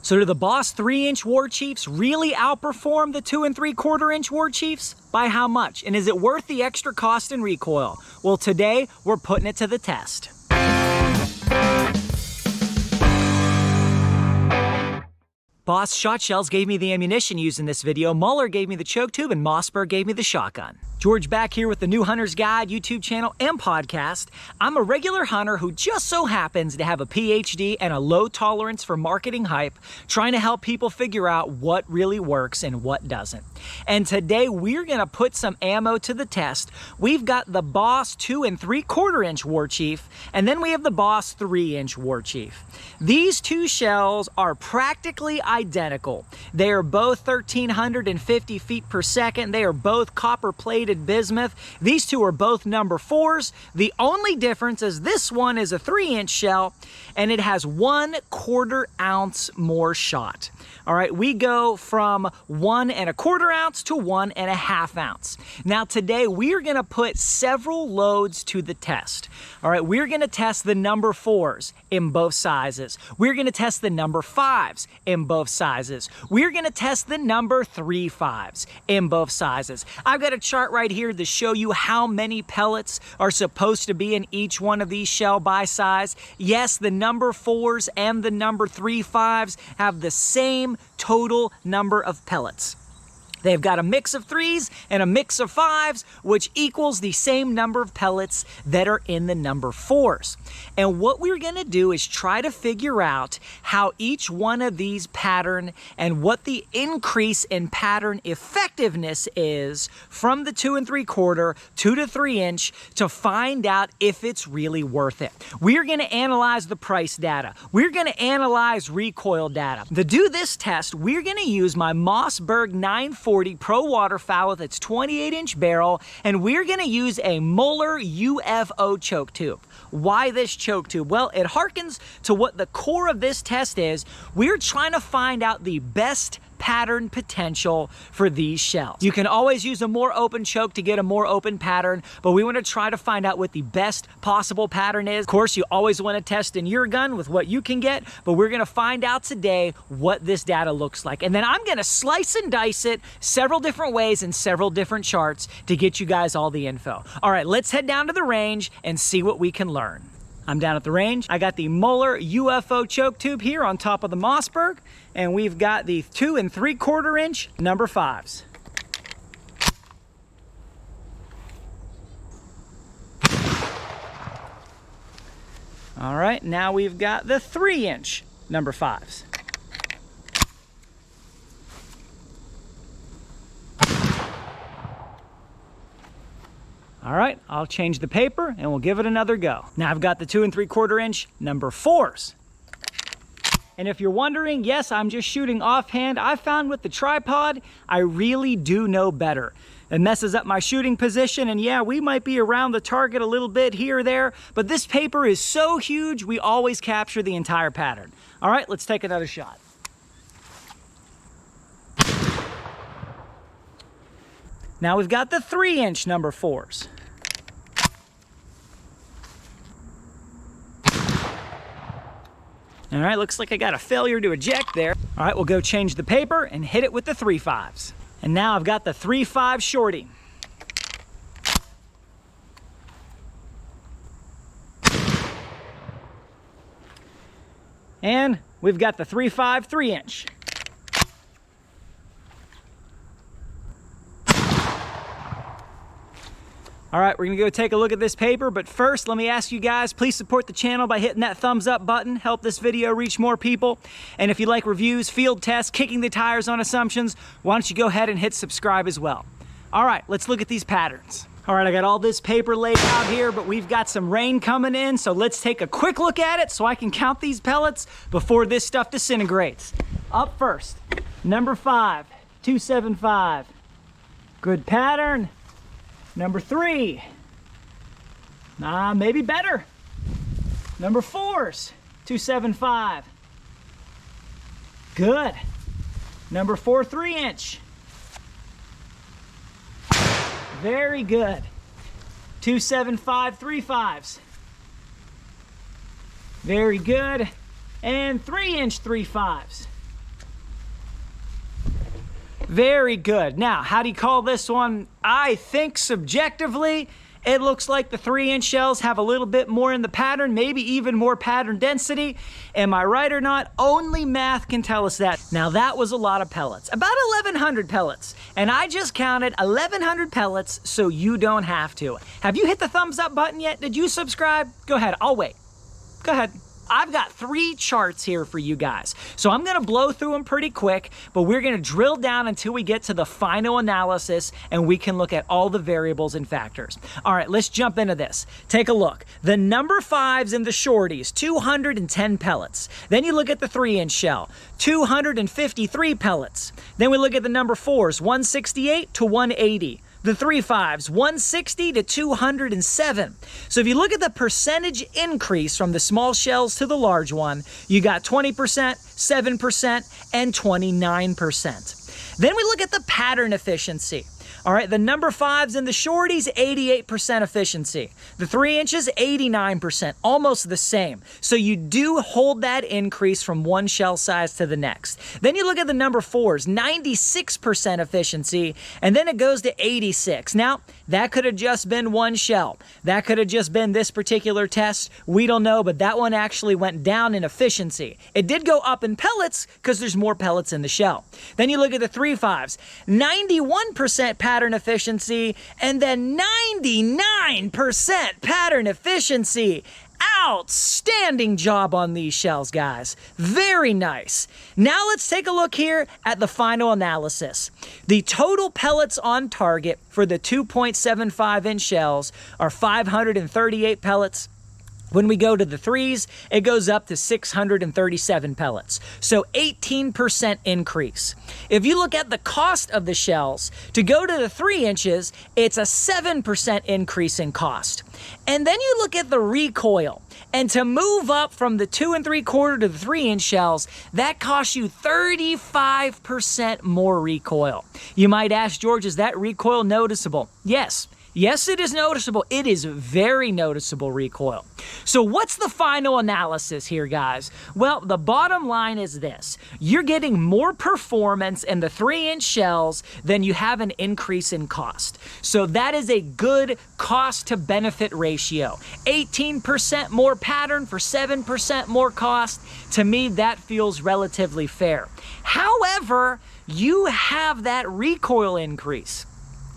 So do the Boss 3-inch Warchiefs really outperform the 2 3/4-inch Warchiefs? By how much? And is it worth the extra cost and recoil? Well, today we're putting it to the test. Boss Shotshells gave me the ammunition used in this video, Muller gave me the choke tube, and Mossberg gave me the shotgun. George back here with the New Hunter's Guide YouTube channel and podcast. I'm a regular hunter who just so happens to have a PhD and a low tolerance for marketing hype, trying to help people figure out what really works and what doesn't. And today we're gonna put some ammo to the test. We've got the Boss 2 3/4-inch Warchief, and then we have the Boss 3-inch Warchief. These two shells are practically identical. They are both 1,350 feet per second. They are both copper-plated bismuth. These two are both number 4s. The only difference is this one is a 3-inch shell and it has 1/4 ounce more shot. All right, we go from 1 1/4 ounce to 1 1/2 ounce. Now today we are gonna put several loads to the test. All right, we're gonna test the number 4s in both sizes. We're gonna test the number 5s in both sizes. We're gonna test the number 3/5s in both sizes. I've got a chart right here to show you how many pellets are supposed to be in each one of these shell by size. Yes, the number 4s and the number 3/5s have the same total number of pellets. They've got a mix of 3s and a mix of 5s, which equals the same number of pellets that are in the number 4s. And what we're gonna do is try to figure out how each one of these pattern and what the increase in pattern effectiveness is from the 2 3/4 to the 3-inch to find out if it's really worth it. We're gonna analyze the price data. We're gonna analyze recoil data. To do this test, we're gonna use my Mossberg 940 Pro Waterfowl with its 28-inch barrel, and we're gonna use a Muller UFO choke tube. Why this choke tube? Well, it harkens to what the core of this test is. We're trying to find out the best pattern potential for these shells. You can always use a more open choke to get a more open pattern, but we want to try to find out what the best possible pattern is. Of course, you always want to test in your gun with what you can get, but we're going to find out today what this data looks like. And then I'm going to slice and dice it several different ways in several different charts to get you guys all the info. All right, let's head down to the range and see what we can learn. I'm down at the range. I got the Muller UFO choke tube here on top of the Mossberg, and we've got the 2 3/4-inch number 5s. All right, now we've got the 3-inch number 5s. All right, I'll change the paper and we'll give it another go. Now I've got the 2 3/4-inch number 4s. And if you're wondering, yes, I'm just shooting offhand. I found with the tripod, I really do know better. It messes up my shooting position, and yeah, we might be around the target a little bit here or there, but this paper is so huge, we always capture the entire pattern. All right, let's take another shot. Now we've got the 3-inch number 4s. All right, looks like I got a failure to eject there. All right, we'll go change the paper and hit it with the 3/5s. And now I've got the 3/5 shorty. And we've got the 3/5 3-inch. All right, we're gonna go take a look at this paper, but first, let me ask you guys, please support the channel by hitting that thumbs up button, help this video reach more people. And if you like reviews, field tests, kicking the tires on assumptions, why don't you go ahead and hit subscribe as well. All right, let's look at these patterns. All right, I got all this paper laid out here, but we've got some rain coming in, so let's take a quick look at it so I can count these pellets before this stuff disintegrates. Up first, number 5, 275. Good pattern. Number 3, maybe better. Number 4s, 275. Good. Number 4 3-inch. Very good. 275 3/5s. Very good. And 3-inch 3/5s. Very good. Now, how do you call this one? I think subjectively, it looks like the 3-inch shells have a little bit more in the pattern, maybe even more pattern density. Am I right or not? Only math can tell us that. Now, that was a lot of pellets, about 1,100 pellets. And I just counted 1,100 pellets so you don't have to. Have you hit the thumbs up button yet? Did you subscribe? Go ahead, I'll wait. Go ahead. I've got 3 charts here for you guys. So I'm gonna blow through them pretty quick, but we're gonna drill down until we get to the final analysis and we can look at all the variables and factors. All right, let's jump into this. Take a look. The number 5s in the shorties, 210 pellets. Then you look at the 3-inch shell, 253 pellets. Then we look at the number 4s, 168 to 180. The 3.5s, 160 to 207. So if you look at the percentage increase from the small shells to the large one, you got 20%, 7%, and 29%. Then we look at the pattern efficiency. All right, the number 5s in the shorties, 88% efficiency. The 3 inches, 89%, almost the same. So you do hold that increase from one shell size to the next. Then you look at the number 4s, 96% efficiency, and then it goes to 86. Now, that could have just been one shell. That could have just been this particular test. We don't know, but that one actually went down in efficiency. It did go up in pellets because there's more pellets in the shell. Then you look at the 3.5s, 91% pattern efficiency, and then 99% pattern efficiency. Outstanding job on these shells, guys. Very nice. Now let's take a look here at the final analysis. The total pellets on target for the 2.75-inch shells are 538 pellets. When we go to the 3s, it goes up to 637 pellets. So 18% increase. If you look at the cost of the shells, to go to the 3 inches, it's a 7% increase in cost. And then you look at the recoil. And to move up from the 2 3/4 to the 3-inch shells, that costs you 35% more recoil. You might ask, George, is that recoil noticeable? Yes. Yes, it is noticeable. It is very noticeable recoil. So what's the final analysis here, guys? Well, the bottom line is this. You're getting more performance in the 3-inch shells than you have an increase in cost. So that is a good cost to benefit ratio. 18% more pattern for 7% more cost. To me, that feels relatively fair. However, you have that recoil increase.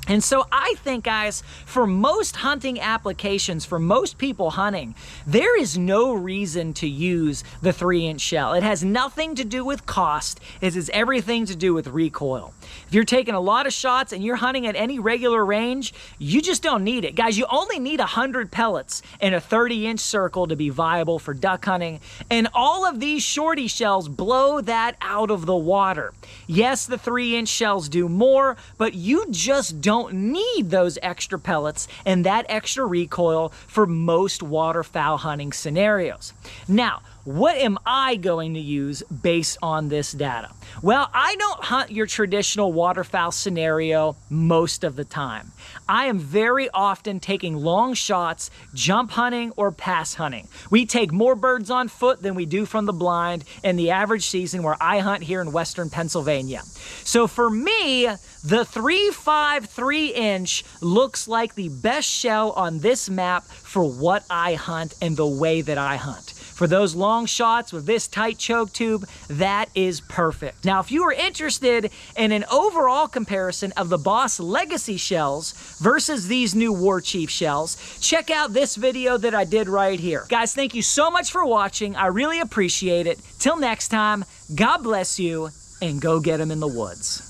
And so I think, guys, for most hunting applications, for most people hunting, there is no reason to use the 3-inch shell. It has nothing to do with cost. It has everything to do with recoil. If you're taking a lot of shots and you're hunting at any regular range, you just don't need it. Guys, you only need 100 pellets in a 30-inch circle to be viable for duck hunting. And all of these shorty shells blow that out of the water. Yes, the 3-inch shells do more, but you just don't need those extra pellets and that extra recoil for most waterfowl hunting scenarios. Now, what am I going to use based on this data? Well, I don't hunt your traditional waterfowl scenario most of the time. I am very often taking long shots, jump hunting, or pass hunting. We take more birds on foot than we do from the blind in the average season where I hunt here in Western Pennsylvania. So for me, the 3.5 3-inch looks like the best shell on this map for what I hunt and the way that I hunt. For those long shots with this tight choke tube, that is perfect. Now, if you are interested in an overall comparison of the Boss Legacy shells versus these new Warchief shells, check out this video that I did right here. Guys, thank you so much for watching. I really appreciate it. Till next time, God bless you, and go get them in the woods.